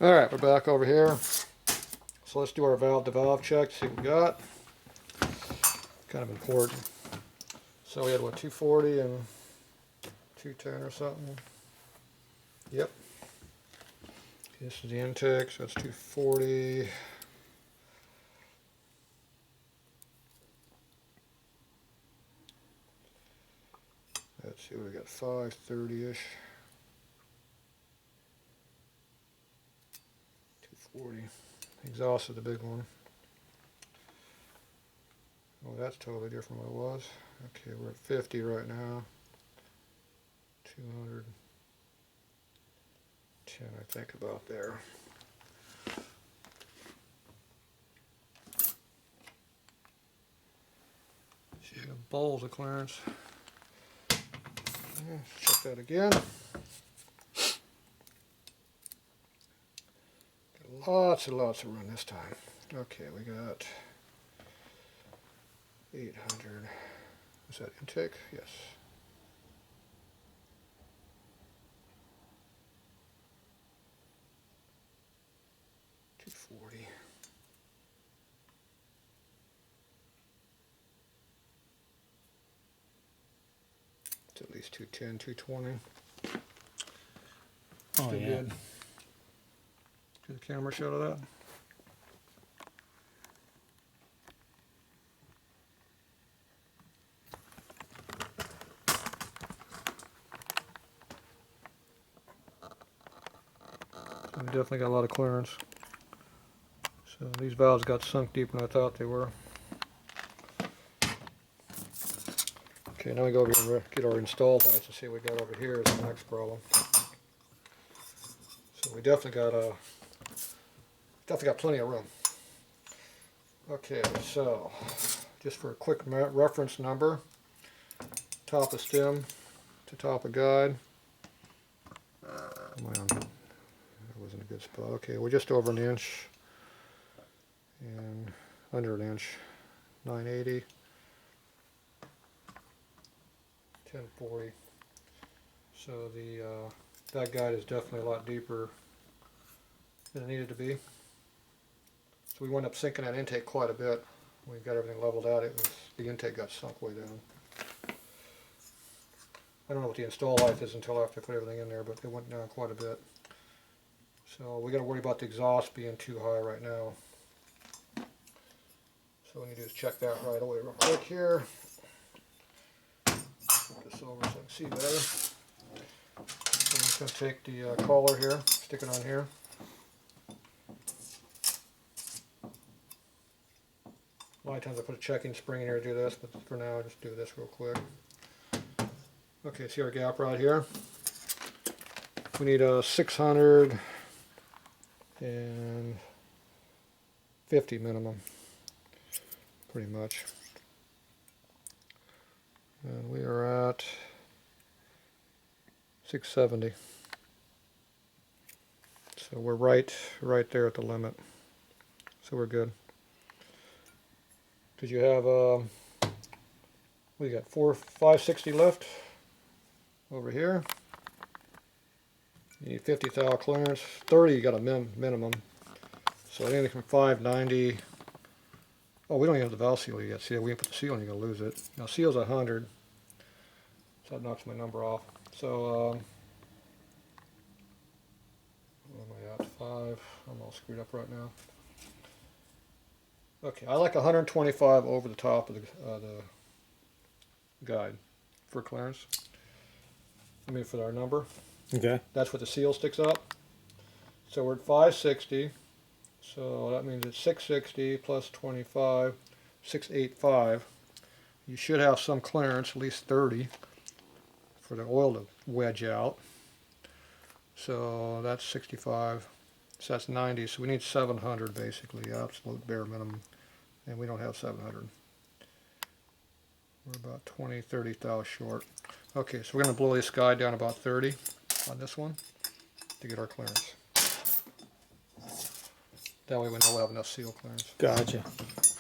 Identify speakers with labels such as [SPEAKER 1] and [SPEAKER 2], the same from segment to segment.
[SPEAKER 1] Alright, we're back over here. So let's do our valve to valve check, see what we got. Kind of important. So we had what, 240 and 210 or something? Yep. This is the intake, so it's 240. Let's see, we got 530-ish. 240. Exhaust is the big one. Oh, that's totally different than what it was. Okay, we're at 50 right now. 210, I think, about there. See, bowls of clearance. Yeah, check that again. Got lots and lots of run this time. Okay, we got 800. Is that intake? Yes. $240. It's at least 210, 220.
[SPEAKER 2] Oh,
[SPEAKER 1] Still
[SPEAKER 2] yeah.
[SPEAKER 1] good. Do the camera shot of that? So we definitely got a lot of clearance. So these valves got sunk deeper than I thought they were. Okay, now we go over here and get our install lights and see what we got over here is the next problem. So we definitely got plenty of room. Okay, so just for a quick reference number, top of stem to top of guide. Oh man, that wasn't a good spot. Okay, we're just over an inch and under an inch. 980, 1040. So the that guide is definitely a lot deeper than it needed to be. So we wound up sinking that intake quite a bit. When we got everything leveled out, the intake got sunk way down. I don't know what the install life is until after I put everything in there, but it went down quite a bit. So we got to worry about the exhaust being too high right now. So what we need to do is check that right away real quick here. Put this over so I can see better. I'm just going to take the collar here, stick it on here. A lot of times I put a checking spring in here to do this, but for now I'll just do this real quick. Okay, see our gap right here? We need a 650 minimum, pretty much. And we are at 670. So we're right there at the limit. So we're good. Because you have, we got 560 left over here. You need 50 thou clearance. 30 you got a minimum. So anything from 590. Oh, we don't even have the valve seal yet. See, we didn't put the seal on, you're going to lose it. Now seal's 100. So that knocks my number off. So, what am I at? 5. I'm all screwed up right now. Okay, I like 125 over the top of the guide for clearance. I mean for our number.
[SPEAKER 2] Okay.
[SPEAKER 1] That's what the seal sticks up. So we're at 560. So that means it's 660 plus 25, 685. You should have some clearance, at least 30, for the oil to wedge out. So that's 65. So that's 90. So we need 700 basically, absolute bare minimum. And we don't have 700. We're about 20, 30 thou short. Okay, so we're going to blow this guide down about 30 on this one to get our clearance. That way we know we'll have enough seal clearance.
[SPEAKER 2] Gotcha.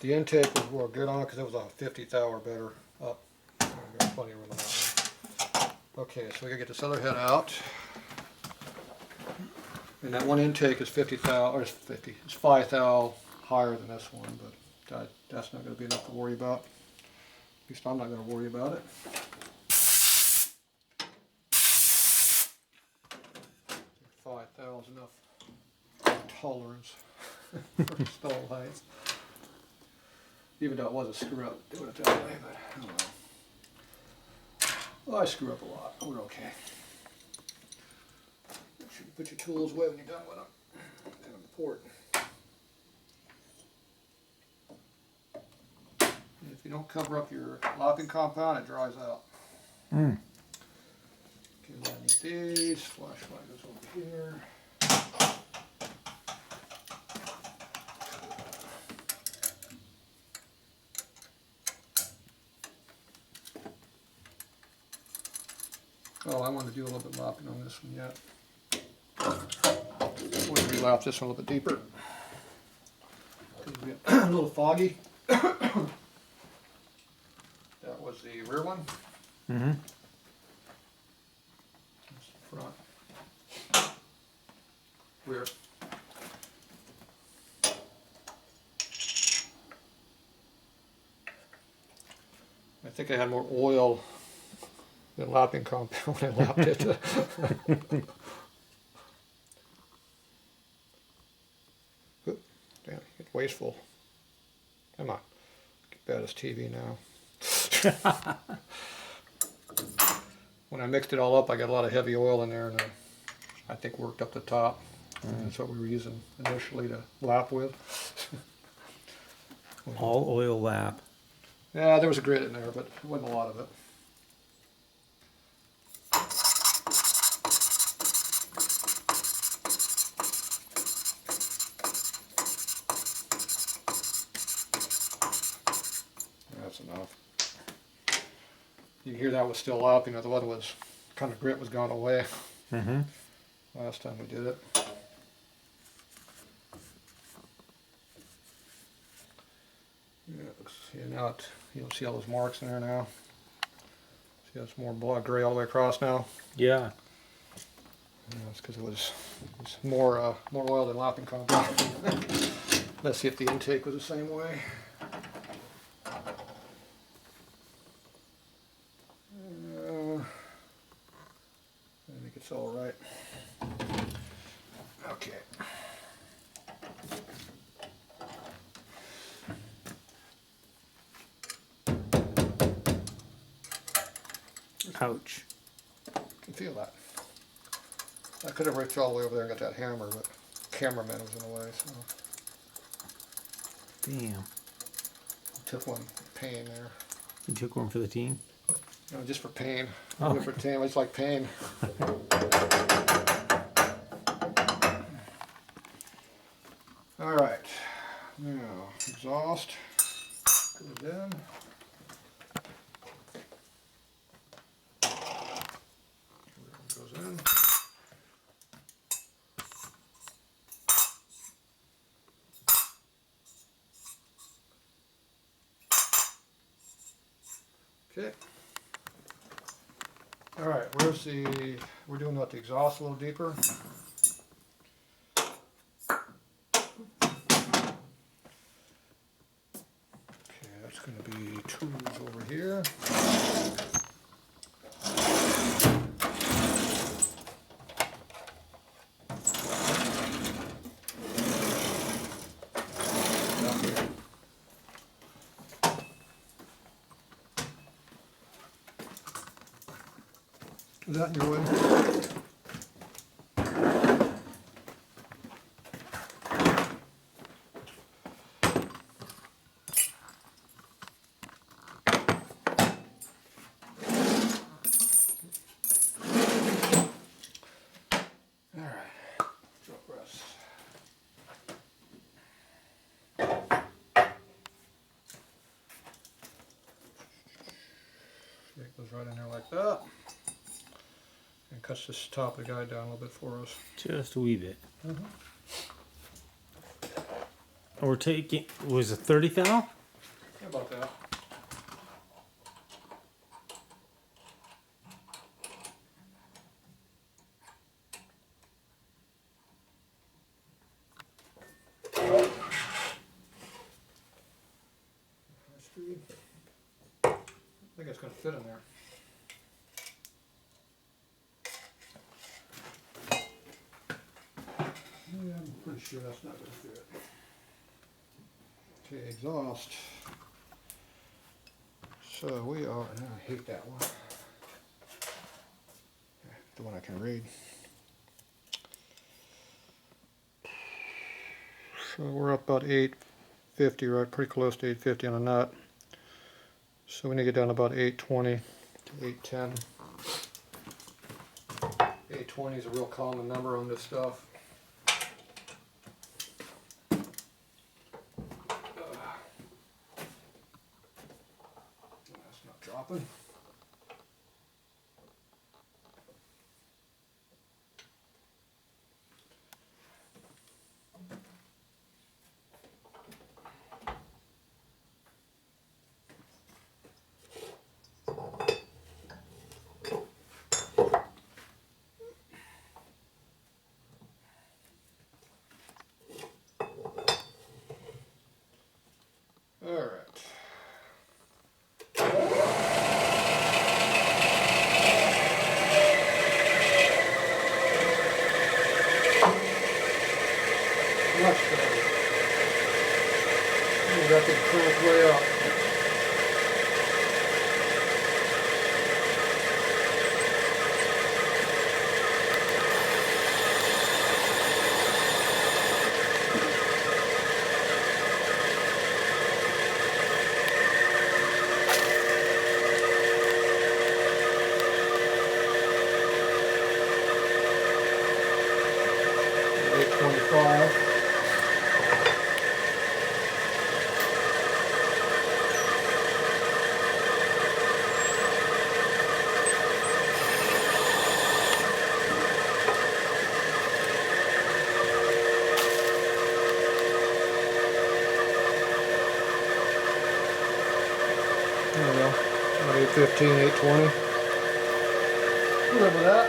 [SPEAKER 1] The intake was good on it because it was a 50 thou or better up. We've got plenty of room on that one. Okay, so we gotta get this other head out. And that one intake is 50 thou, or it's 5 thou higher than this one, but that's not going to be enough to worry about. At least I'm not going to worry about it. 5 thou is enough tolerance for stall heights. Even though it was a screw up doing it that way, but I don't know. Well, I screw up a lot. We're okay. Make sure you put your tools away when you're done with them. Kind of important. And if you don't cover up your lapping compound, it dries out. Okay, I need these. Flashlight goes over here. Oh, I want to do a little bit lapping on this one yet. I want to relap this one a little bit deeper. Because we get a little foggy. That was the rear one.
[SPEAKER 2] Mm-hmm.
[SPEAKER 1] That's the front. Rear. I think I had more oil than lapping compound when I lapped it. Damn, it's wasteful. Come on. Get bad as TV now. When I mixed it all up, I got a lot of heavy oil in there, and I think worked up the top. That's what we were using initially to lap with.
[SPEAKER 2] All oil lap.
[SPEAKER 1] Yeah, there was a grit in there, but it wasn't a lot of it. That's enough. You can hear that was still lapping, the other was kind of grit was gone away.
[SPEAKER 2] Mm-hmm.
[SPEAKER 1] Last time we did it. Yeah, now you don't see all those marks in there now. See, it's more black gray all the way across now.
[SPEAKER 2] Yeah.
[SPEAKER 1] Yeah, it's because it was more oil than lapping compound. Let's see if the intake was the same way. I think it's all right. Okay.
[SPEAKER 2] Ouch.
[SPEAKER 1] I can feel that. I could have reached all the way over there and got that hammer, but the cameraman was in the way, so
[SPEAKER 2] Damn.
[SPEAKER 1] I took one pain there.
[SPEAKER 2] You took one for the team?
[SPEAKER 1] No, just for pain.
[SPEAKER 2] Oh.
[SPEAKER 1] Not for team, I just like pain. All right, now exhaust goes in. Goes in. Okay. All right, we're doing what, the exhaust a little deeper. Okay, that's going to be tools over here. Is that in your way? All right, drop rest. It goes right in there like that. And cuts this top of the guide down a little bit for us.
[SPEAKER 2] Just a wee bit.
[SPEAKER 1] Mm-hmm.
[SPEAKER 2] We're taking, was it 30 thou?
[SPEAKER 1] How about that? going to fit in there. Yeah, I'm pretty sure that's not going to fit. Okay, exhaust. So we are, and I hate that one. The one I can read. So we're up about 850, right? Pretty close to 850 on a nut. So we need to get down to about 820 to 810. 820 is a real common number on this stuff. That's not dropping. All right. Much better. Ooh, that could crank way up. There we go. About 815, 820. Live with that.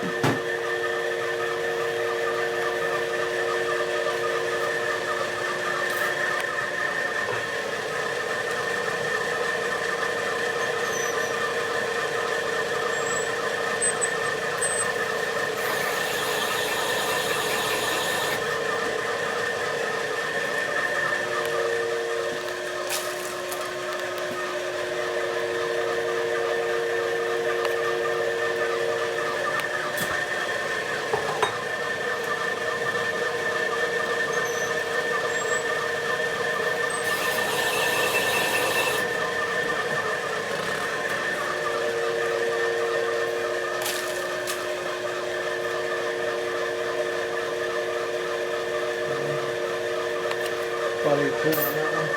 [SPEAKER 1] About 810 on that one.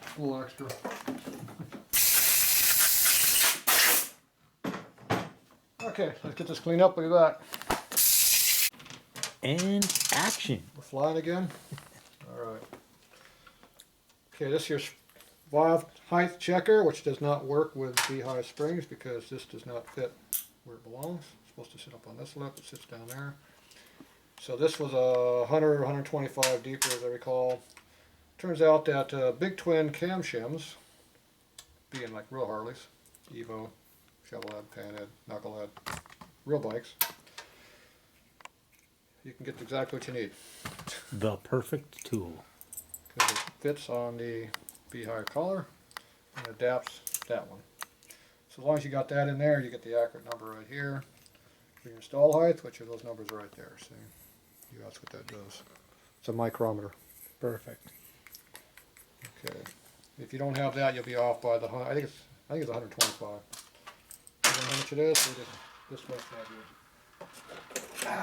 [SPEAKER 1] A little extra. Okay, let's get this cleaned up. Look at that.
[SPEAKER 2] And action.
[SPEAKER 1] We're flying again. All right. Okay, this here's valve height checker, which does not work with beehive springs because this does not fit where it belongs. It's supposed to sit up on this lip. It sits down there. So this was a 100 or 125 deeper, as I recall. Turns out that big twin cam shims, being like real Harleys, Evo, Shovelhead, Panhead, Knucklehead, real bikes, you can get exactly what you need.
[SPEAKER 2] The perfect tool.
[SPEAKER 1] Because it fits on the beehive collar and adapts that one. So as long as you got that in there, you get the accurate number right here. For your install height, which are those numbers right there. See, that's what that does. It's a micrometer.
[SPEAKER 2] Perfect.
[SPEAKER 1] Okay. If you don't have that, you'll be off by the. I think it's 125. You know how much it is? So this much right here.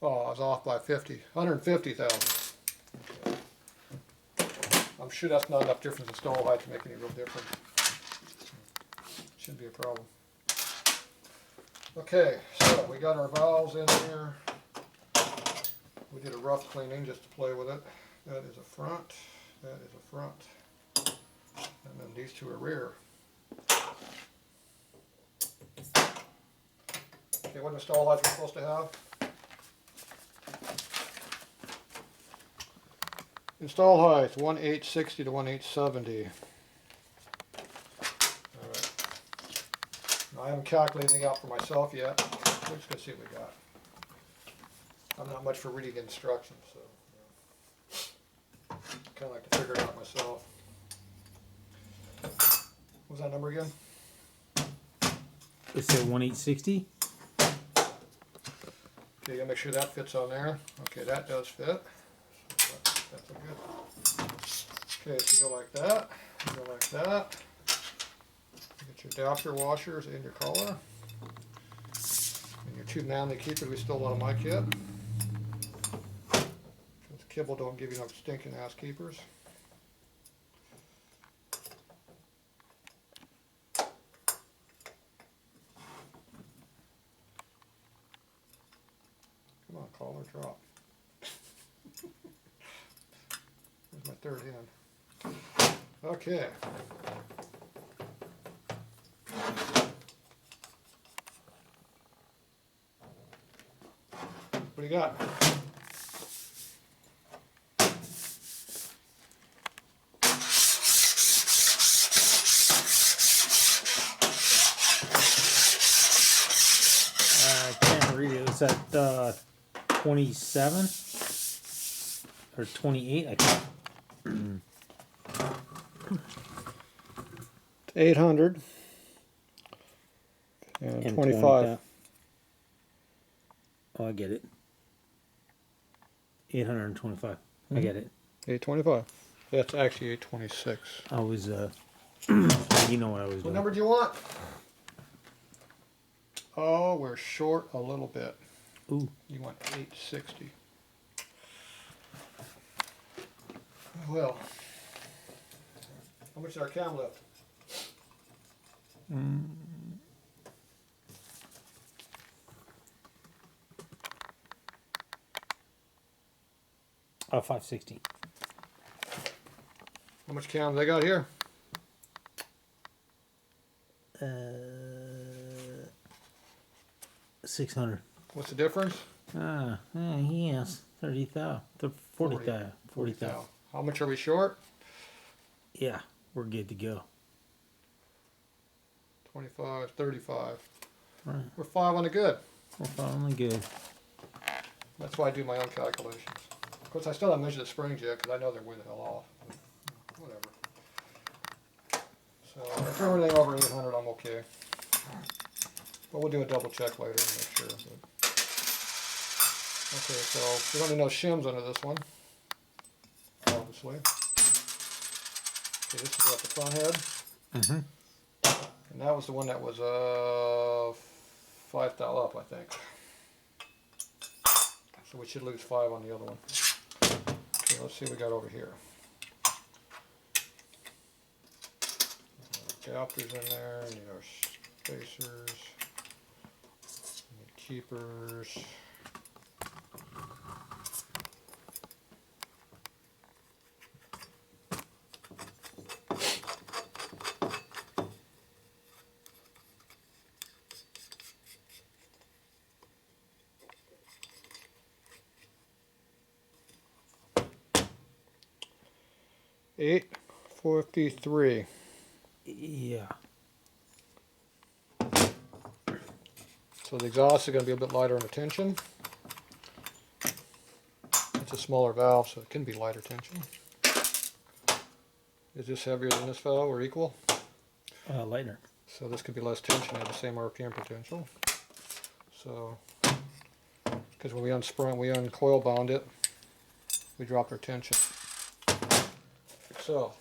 [SPEAKER 1] Oh, I was off by 50. 150,000. Okay. I'm sure that's not enough difference in stall height to make any real difference. Shouldn't be a problem. Okay, so we got our valves in here. We did a rough cleaning just to play with it. That is a front. That is a front. And then these two are rear. Okay, what install height we're supposed to have? Install height 1860 to 1870. Alright. I haven't calculated anything out for myself yet. We're just going to see what we got. I'm not much for reading instructions, so kind of like to figure it out myself. What was that number again?
[SPEAKER 2] It said 1860.
[SPEAKER 1] Okay, you gotta make sure that fits on there. Okay, that does fit. That's a good. Okay, so you go like that. You go like that. You get your adapter washers and your collar. And your two manly keepers we stole out of my kit. Because Kibble don't give you no stinking ass keepers. Come on, collar, drop. There's my third hand. Okay. What do you got?
[SPEAKER 2] I can't read it. Was that 27 or 28? I can't.
[SPEAKER 1] 800 and 25.
[SPEAKER 2] Oh, I get it. 825. I get it.
[SPEAKER 1] 825. That's actually 826.
[SPEAKER 2] I was, you know what I was
[SPEAKER 1] What
[SPEAKER 2] doing.
[SPEAKER 1] number do you want? Oh, we're short a little bit.
[SPEAKER 2] Ooh.
[SPEAKER 1] You want 860. Well, how much is our cam left?
[SPEAKER 2] Oh, 560.
[SPEAKER 1] How much cam they got here?
[SPEAKER 2] 600.
[SPEAKER 1] What's the difference?
[SPEAKER 2] Yes. 30,000. 40,000. 40,000.
[SPEAKER 1] How much are we short?
[SPEAKER 2] Yeah, we're good to go.
[SPEAKER 1] 25, 35.
[SPEAKER 2] Right.
[SPEAKER 1] We're 5 on the good.
[SPEAKER 2] We're finally good.
[SPEAKER 1] That's why I do my own calculations. Of course, I still haven't measured the springs yet because I know they're way the hell off. Whatever. So if everything over 800, I'm okay. But we'll do a double check later and make sure. But. Okay, so we don't need no shims under this one, obviously. Okay, this is at the front head.
[SPEAKER 2] Mm-hmm.
[SPEAKER 1] And that was the one that was 5 thou up, I think. So we should lose 5 on the other one. Okay, let's see what we got over here. Adapters in there, need our spacers, need keepers. $853.
[SPEAKER 2] Yeah.
[SPEAKER 1] So the exhaust is going to be a bit lighter in the tension. It's a smaller valve, so it can be lighter tension. Is this heavier than this valve or equal?
[SPEAKER 2] Lighter.
[SPEAKER 1] So this could be less tension, have the same RPM potential. So, because when we unsprung, we uncoil bound it, we dropped our tension. So,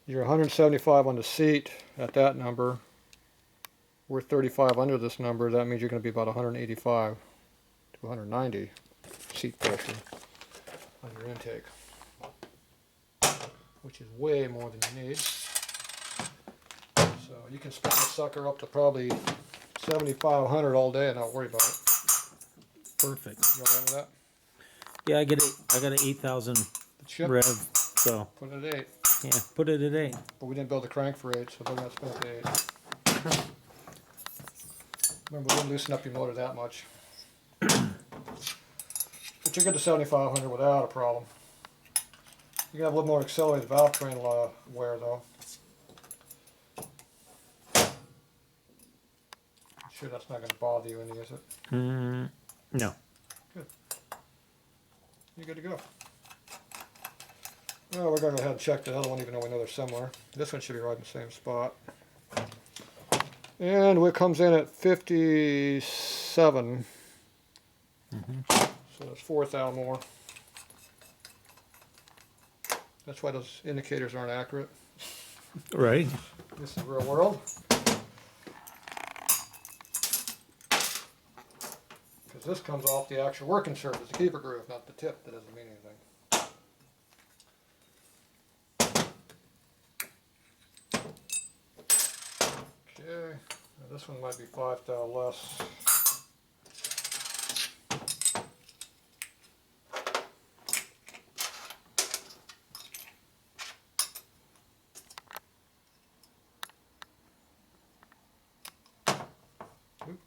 [SPEAKER 1] you're 175 on the seat at that number. We're 35 under this number. That means you're going to be about 185 to 190 seat pressure on your intake, which is way more than you need. So you can spin this sucker up to probably 7,500 all day and not worry about it.
[SPEAKER 2] Perfect.
[SPEAKER 1] You all right with that?
[SPEAKER 2] Yeah, I got an 8,000
[SPEAKER 1] Chip,
[SPEAKER 2] rev. So
[SPEAKER 1] put it at 8.
[SPEAKER 2] yeah, put it at 8.
[SPEAKER 1] But we didn't build the crank for 8, so they're going to spin it to 8. Remember, we didn't loosen up your motor that much. But you're good to 7,500 without a problem. You can have a little more accelerated valve train wear though. I'm sure that's not going to bother you any, is it?
[SPEAKER 2] No.
[SPEAKER 1] Good. You're good to go. Well, we're going to go ahead and check the other one, even though we know they're similar. This one should be right in the same spot. And it comes in at 57. So that's 4 thou more. That's why those indicators aren't accurate.
[SPEAKER 2] Right.
[SPEAKER 1] This is the real world. Because this comes off the actual working surface, the keeper groove, not the tip. That doesn't mean anything. Okay, now this one might be 5 thou less. Oop.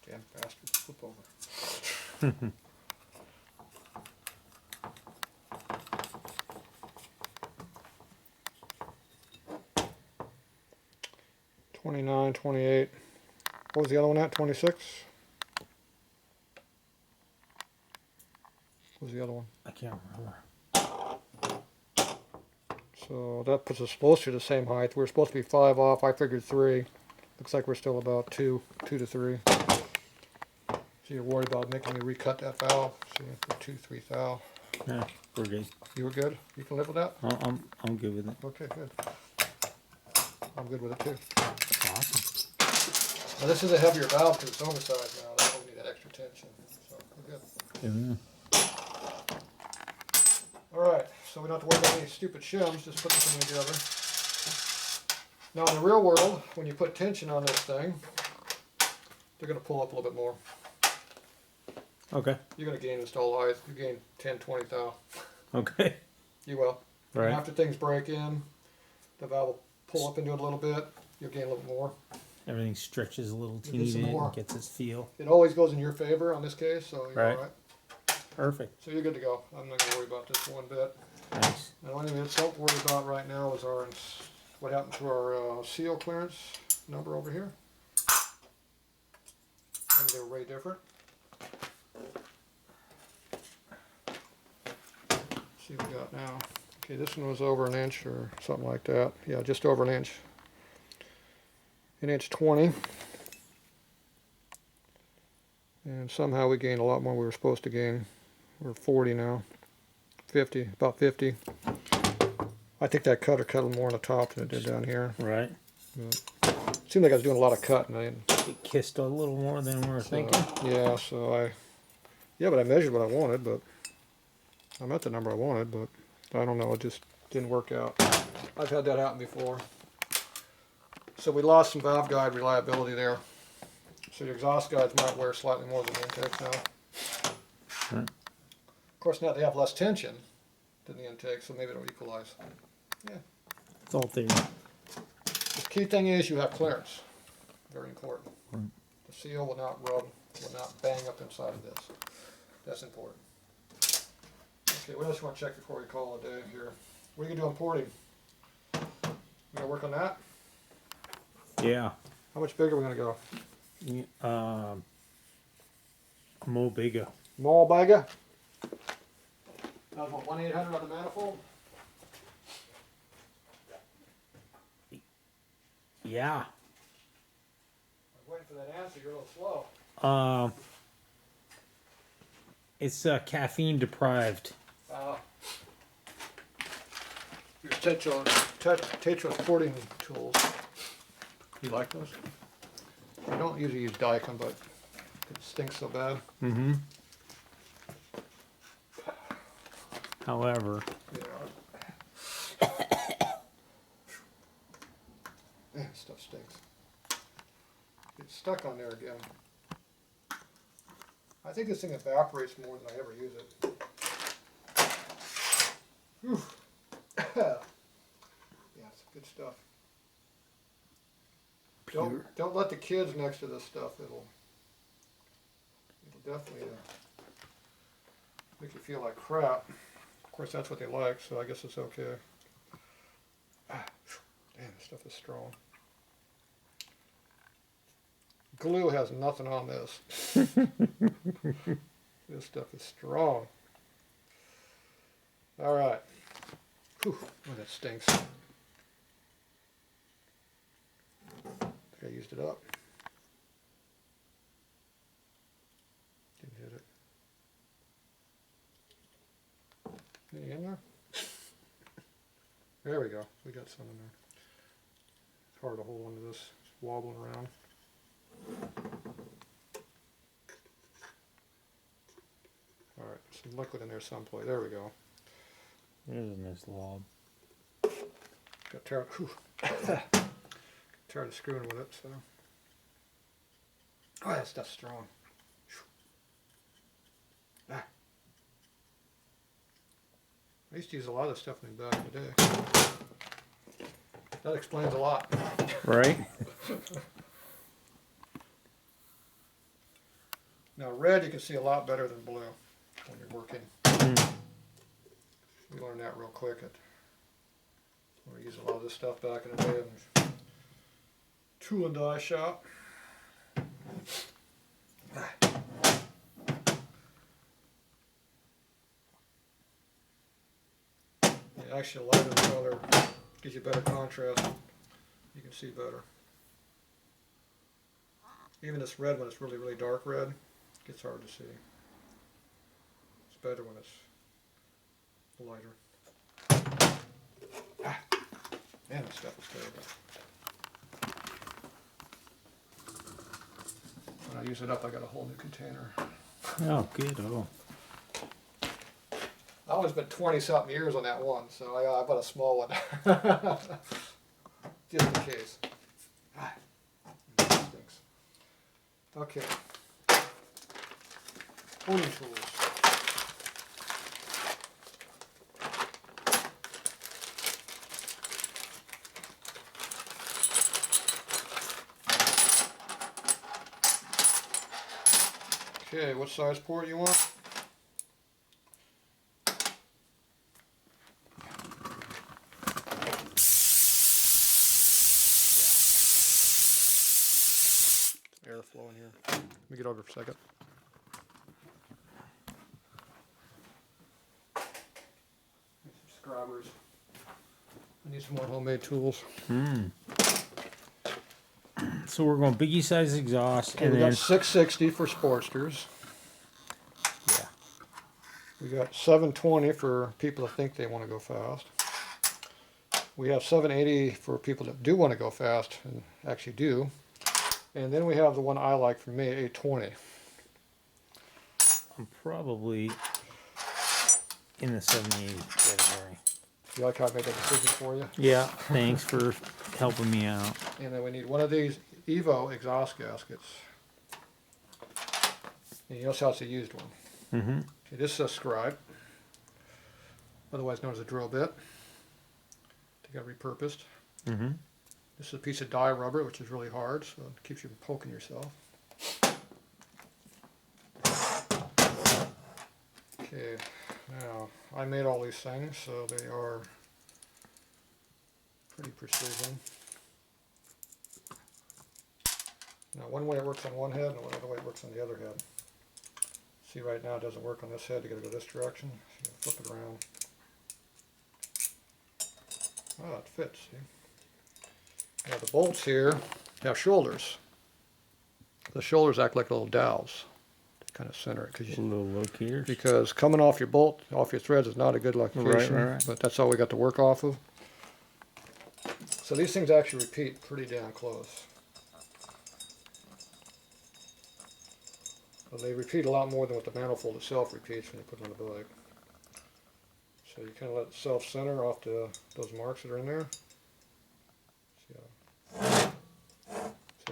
[SPEAKER 1] Damn bastard, flip over. 29, 28. What was the other one at? 26? What was the other one?
[SPEAKER 2] I can't remember.
[SPEAKER 1] So that puts us closer to the same height. We were supposed to be 5 off. I figured 3. Looks like we're still about 2 to 3. So you're worried about making me recut that valve. See, 2, 3 thou.
[SPEAKER 2] Yeah, we're good.
[SPEAKER 1] You were good? You can live with that?
[SPEAKER 2] I'm good with it.
[SPEAKER 1] Okay, good. I'm good with it too.
[SPEAKER 2] Awesome.
[SPEAKER 1] Now this is a heavier valve because it's oversized now. That's why we need that extra tension. So we're good. Alright, so we don't have to worry about any stupid shims, just put this thing together. Now in the real world, when you put tension on this thing, they're going to pull up a little bit more.
[SPEAKER 2] Okay.
[SPEAKER 1] You're going to gain install height. You gain 10, 20 thou.
[SPEAKER 2] Okay.
[SPEAKER 1] You will.
[SPEAKER 2] Right.
[SPEAKER 1] And after things break in, the valve will pull up into it a little bit. You'll gain a little more.
[SPEAKER 2] Everything stretches a little
[SPEAKER 1] You'll
[SPEAKER 2] teeny
[SPEAKER 1] get some
[SPEAKER 2] bit
[SPEAKER 1] more.
[SPEAKER 2] and gets its feel.
[SPEAKER 1] It always goes in your favor on this case, so you're
[SPEAKER 2] Right.
[SPEAKER 1] alright.
[SPEAKER 2] Perfect.
[SPEAKER 1] So you're good to go. I'm not going to worry about this one bit.
[SPEAKER 2] Nice.
[SPEAKER 1] The only thing we don't worry about right now is what happened to our seal clearance number over here. And they were way different. See what we got now. Okay, this one was over an inch or something like that. Yeah, just over an inch. An inch 20. And somehow we gained a lot more than we were supposed to gain. We're 40 now. 50, about 50. I think that cutter cut a little more on the top than it did down here.
[SPEAKER 2] Right.
[SPEAKER 1] It seemed like I was doing a lot of cutting.
[SPEAKER 2] It kissed a little more than we were thinking.
[SPEAKER 1] Yeah, but I measured what I wanted, but I'm at the number I wanted, but I don't know, it just didn't work out. I've had that happen before. So we lost some valve guide reliability there. So your exhaust guides might wear slightly more than the intakes now.
[SPEAKER 2] Right.
[SPEAKER 1] Of course, now they have less tension than the intake, so maybe it'll equalize. Yeah.
[SPEAKER 2] It's all there.
[SPEAKER 1] The key thing is you have clearance. Very important.
[SPEAKER 2] Right.
[SPEAKER 1] The seal will not rub, will not bang up inside of this. That's important. Okay, what else you want to check before we call it a day here? What are you going to do on porting? You going to work on that?
[SPEAKER 2] Yeah.
[SPEAKER 1] How much bigger are we going to go?
[SPEAKER 2] More bigger.
[SPEAKER 1] More bigger? That was what, 1-800 on the manifold?
[SPEAKER 2] Yeah.
[SPEAKER 1] I'm waiting for that answer. You're a little slow.
[SPEAKER 2] It's caffeine deprived.
[SPEAKER 1] Your Tatro porting tools. You like those? I don't usually use Daikin, but it stinks so bad.
[SPEAKER 2] Mm-hmm. However.
[SPEAKER 1] Yeah. Man, stuff stinks. It's stuck on there again. I think this thing evaporates more than I ever use it. Whew. Yeah, it's good stuff. Don't let the kids next to this stuff. It'll definitely Make you feel like crap. Of course, that's what they like, so I guess it's okay. Ah, damn, this stuff is strong. Glue has nothing on this. This stuff is strong. All right. Whew, oh, that stinks. I think I used it up. Didn't hit it. Any in there? There we go. We got some in there. It's hard to hold onto this. It's wobbling around. All right, some liquid in there someplace. There we go.
[SPEAKER 2] There's a nice lob.
[SPEAKER 1] Got tired. Tired of screwing with it. So. Oh, that stuff's strong. Ah. I used to use a lot of this stuff in the back of the day. That explains a lot.
[SPEAKER 2] Right?
[SPEAKER 1] Now red you can see a lot better than blue when you're working. We learned that real quick. We used a lot of this stuff back in the day in the tool and die shop. Yeah, actually, a lighter color gives you better contrast. You can see better. Even this red when it's really, really dark red, it gets hard to see. It's better when it's lighter. Ah, man, this stuff is terrible. When I use it up, I got a whole new container.
[SPEAKER 2] Oh, good. Oh.
[SPEAKER 1] I always been 20-something years on that one, so I bought a small one. Just in case. Ah, that stinks. Okay. Honing tools. Okay, what size port you want? Airflow in here. Let me get over for a second. Subscribers. I need some more homemade tools.
[SPEAKER 2] So we're going biggie size exhaust,
[SPEAKER 1] Okay,
[SPEAKER 2] and
[SPEAKER 1] we
[SPEAKER 2] then
[SPEAKER 1] got 660 for Sportsters.
[SPEAKER 2] yeah,
[SPEAKER 1] We got 720 for people that think they want to go fast. We have 780 for people that do want to go fast and actually do. And then we have the one I like for me, 820.
[SPEAKER 2] I'm probably in the 780 category.
[SPEAKER 1] You like how I made that decision for you?
[SPEAKER 2] Yeah, thanks for helping me out.
[SPEAKER 1] And then we need one of these Evo exhaust gaskets. And you notice how it's a used one.
[SPEAKER 2] Mm-hmm.
[SPEAKER 1] Okay, this is a scribe, otherwise known as a drill bit. They got repurposed.
[SPEAKER 2] Mm-hmm.
[SPEAKER 1] This is a piece of die rubber, which is really hard, so it keeps you from poking yourself. Okay, now I made all these things, so they are pretty precision. Now one way it works on one head, and another way it works on the other head. See, right now it doesn't work on this head. You got to go this direction. So you flip it around. Oh, it fits. See. Now the bolts here have shoulders. The shoulders act like little dowels to kind of center it.
[SPEAKER 2] Little locators.
[SPEAKER 1] Because coming off your bolt, off your threads is not a good location.
[SPEAKER 2] Right.
[SPEAKER 1] But that's all we got to work off of. So these things actually repeat pretty damn close. Well, they repeat a lot more than what the manifold itself repeats when you put it on the bike. So you kind of let it self-center off those marks that are in there. So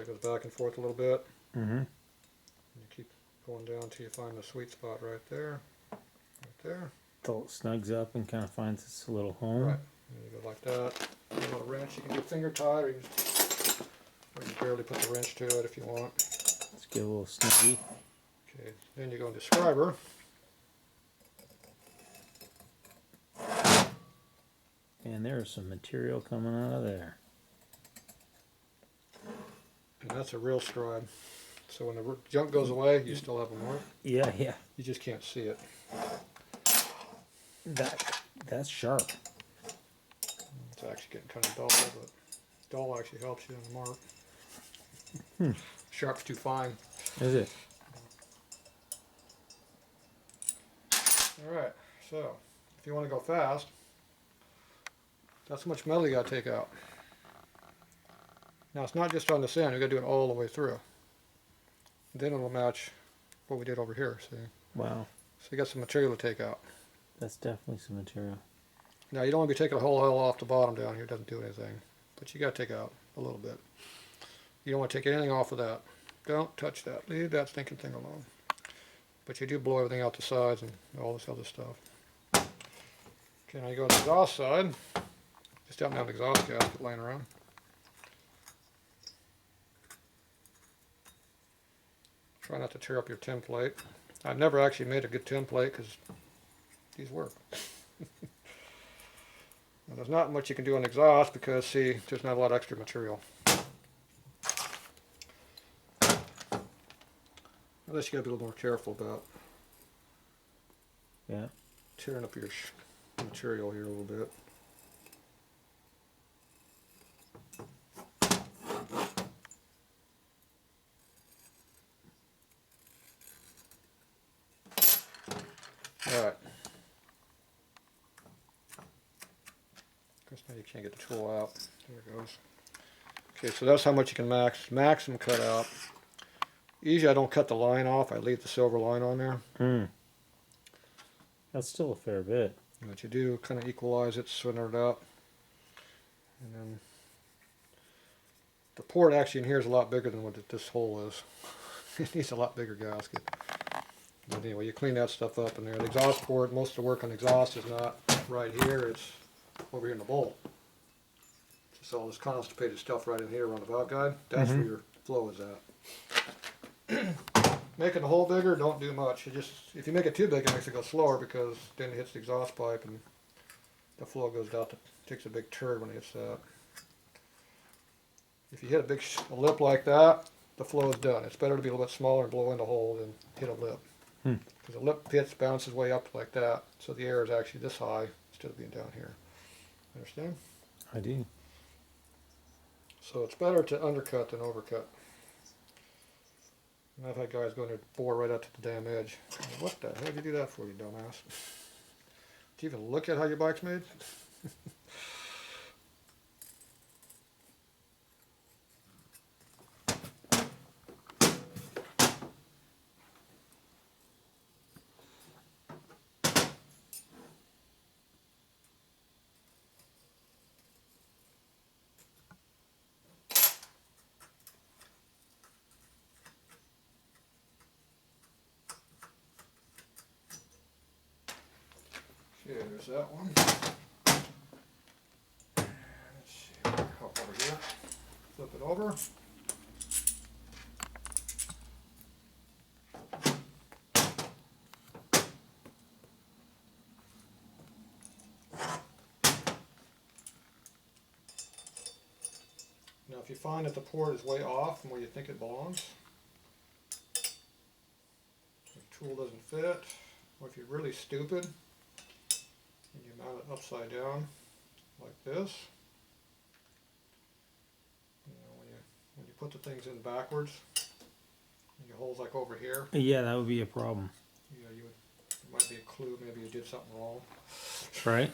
[SPEAKER 1] it goes back and forth a little bit.
[SPEAKER 2] Mm-hmm.
[SPEAKER 1] And you keep going down until you find the sweet spot right there. Right there.
[SPEAKER 2] Until it snugs up and kind of finds its little home.
[SPEAKER 1] Right. And you go like that. A little wrench. You can do finger tied, or you can barely put the wrench to it if you want.
[SPEAKER 2] Let's get a little snuggy.
[SPEAKER 1] Okay. Then you go into scriber.
[SPEAKER 2] And there's some material coming out of there.
[SPEAKER 1] And that's a real stride. So when the junk goes away, you still have a mark.
[SPEAKER 2] Yeah, yeah.
[SPEAKER 1] You just can't see it.
[SPEAKER 2] That's sharp.
[SPEAKER 1] It's actually getting kind of dull, but dull actually helps you in the mark. Sharp's too fine.
[SPEAKER 2] Is it?
[SPEAKER 1] Alright, so if you want to go fast, that's how much metal you got to take out. Now it's not just on this end, you got to do it all the way through. Then it'll match what we did over here, see?
[SPEAKER 2] Wow.
[SPEAKER 1] So you got some material to take out.
[SPEAKER 2] That's definitely some material.
[SPEAKER 1] Now you don't want to be taking a whole hell off the bottom down here, it doesn't do anything. But you got to take out a little bit. You don't want to take anything off of that. Don't touch that. Leave that stinking thing alone. But you do blow everything out the sides and all this other stuff. Okay, now you go to the exhaust side. Just have an exhaust gasket laying around. Try not to tear up your template. I've never actually made a good template because these work. Now, there's not much you can do on exhaust because, see, there's not a lot of extra material. Unless you got to be a little more careful about tearing up your material here a little bit. Alright. Of course now you can't get the tool out. There it goes. Okay, so that's how much you can maximum cut out. Usually I don't cut the line off, I leave the silver line on there.
[SPEAKER 2] That's still a fair bit.
[SPEAKER 1] And what you do, kind of equalize it, center it up. And then the port actually in here is a lot bigger than what this hole is. It needs a lot bigger gasket. But anyway, you clean that stuff up in there. The exhaust port, most of the work on the exhaust is not right here, it's over here in the bolt. Just all this constipated stuff right in here on the valve guide, that's where your flow is at. Making the hole bigger, don't do much. If you make it too big, it makes it go slower because then it hits the exhaust pipe and the flow goes down. Takes a big turd when it hits that. If you hit a big lip like that, the flow is done. It's better to be a little bit smaller and blow in the hole than hit a lip. Because the lip hits, bounces way up like that, so the air is actually this high instead of being down here. Understand?
[SPEAKER 2] I do.
[SPEAKER 1] So it's better to undercut than overcut. And I've had guys go in there and bore right up to the damn edge. What the hell did you do that for, you dumbass? Do you even look at how your bike's made? Okay, there's that one. Let's see, hop over here, flip it over. Now if you find that the port is way off from where you think it belongs, the tool doesn't fit, or if you're really stupid, and you mount it upside down like this. You know, when you put the things in backwards, and your hole's like over here.
[SPEAKER 2] Yeah, that would be a problem.
[SPEAKER 1] Yeah, it might be a clue. Maybe you did something wrong.
[SPEAKER 2] Right?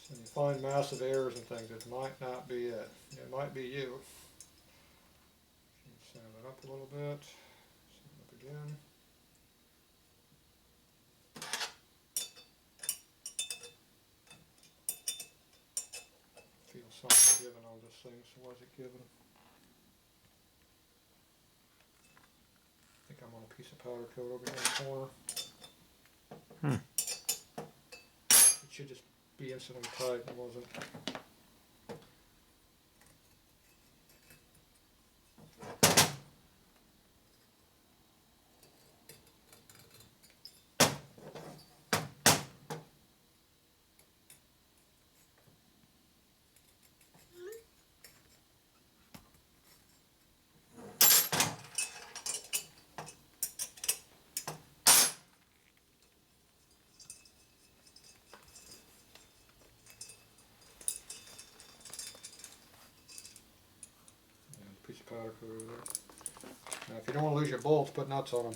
[SPEAKER 1] So when you find massive errors and things, it might not be it. It might be you. Sand it up a little bit. Sand it up again. Feel something given on this thing, so why is it given? I think I'm on a piece of powder coat over here in the corner. It should just be instantly tight, it wasn't. powder coat over there. Now if you don't want to lose your bolts, put nuts on them.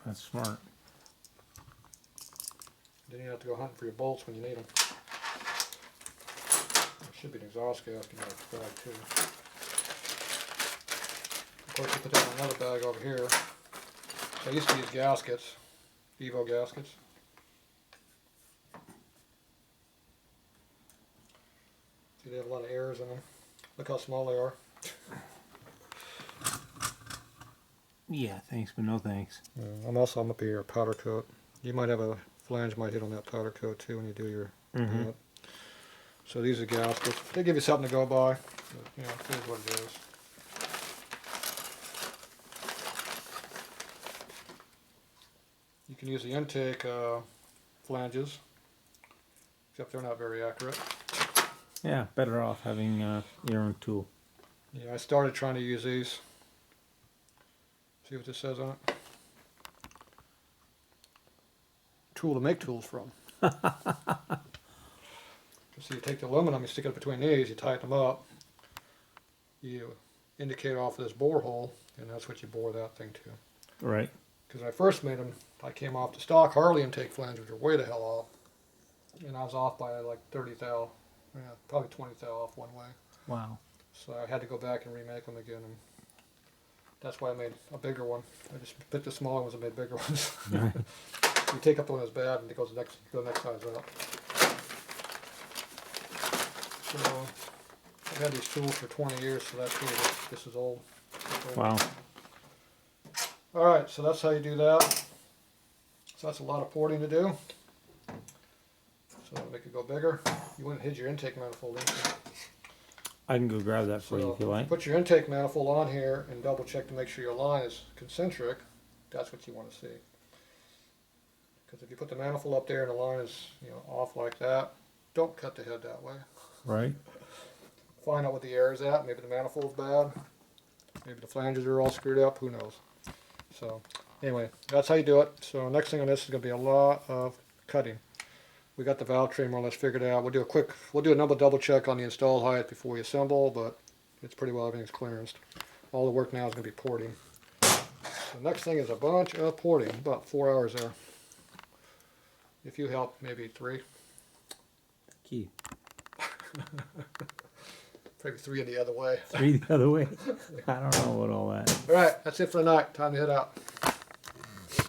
[SPEAKER 2] That's smart.
[SPEAKER 1] Then you don't have to go hunting for your bolts when you need them. There should be an exhaust gasket in that bag too. Of course, you put that in another bag over here. So I used to use gaskets, Evo gaskets. See, they have a lot of airs in them. Look how small they are.
[SPEAKER 2] Yeah, thanks, but no thanks.
[SPEAKER 1] I'm up here powder coat. You might have a flange might hit on that powder coat too when you do your. So these are gaskets. They give you something to go by. But, you know, it is what it is. You can use the intake flanges, except they're not very accurate.
[SPEAKER 2] Yeah, better off having your own tool.
[SPEAKER 1] Yeah, I started trying to use these. See what this says on it? Tool to make tools from. So you take the aluminum, you stick it between these, you tighten them up, you indicate off this bore hole, and that's what you bore that thing to.
[SPEAKER 2] Right.
[SPEAKER 1] Because when I first made them, I came off the stock Harley intake flange, which are way the hell off. And I was off by like 30 thou, yeah, probably 20 thou off one way.
[SPEAKER 2] Wow.
[SPEAKER 1] So I had to go back and remake them again. And that's why I made a bigger one. I just picked the smaller ones and made bigger ones.
[SPEAKER 2] Right.
[SPEAKER 1] You take up the one that's bad and it goes next size up. So I've had these tools for 20 years, so that's really this is old.
[SPEAKER 2] Wow.
[SPEAKER 1] All right, so that's how you do that. So that's a lot of porting to do. So to make it go bigger, you wouldn't hit your intake manifold in.
[SPEAKER 2] I can go grab that for you if you like.
[SPEAKER 1] Put your intake manifold on here and double check to make sure your line is concentric. That's what you want to see. Because if you put the manifold up there and the line is, you know, off like that, don't cut the head that way.
[SPEAKER 2] Right.
[SPEAKER 1] Find out what the error is at. Maybe the manifold's bad. Maybe the flanges are all screwed up. Who knows? So anyway, that's how you do it. So next thing on this is going to be a lot of cutting. We got the valve tray more or less figured out. We'll do another double check on the installed height before we assemble, but it's pretty well everything's clearanced. All the work now is going to be porting. The next thing is a bunch of porting, about 4 hours there. If you help, maybe 3.
[SPEAKER 2] Key.
[SPEAKER 1] Maybe 3 in the other way.
[SPEAKER 2] 3 the other way. I don't know what all that.
[SPEAKER 1] All right, that's it for the night. Time to head out.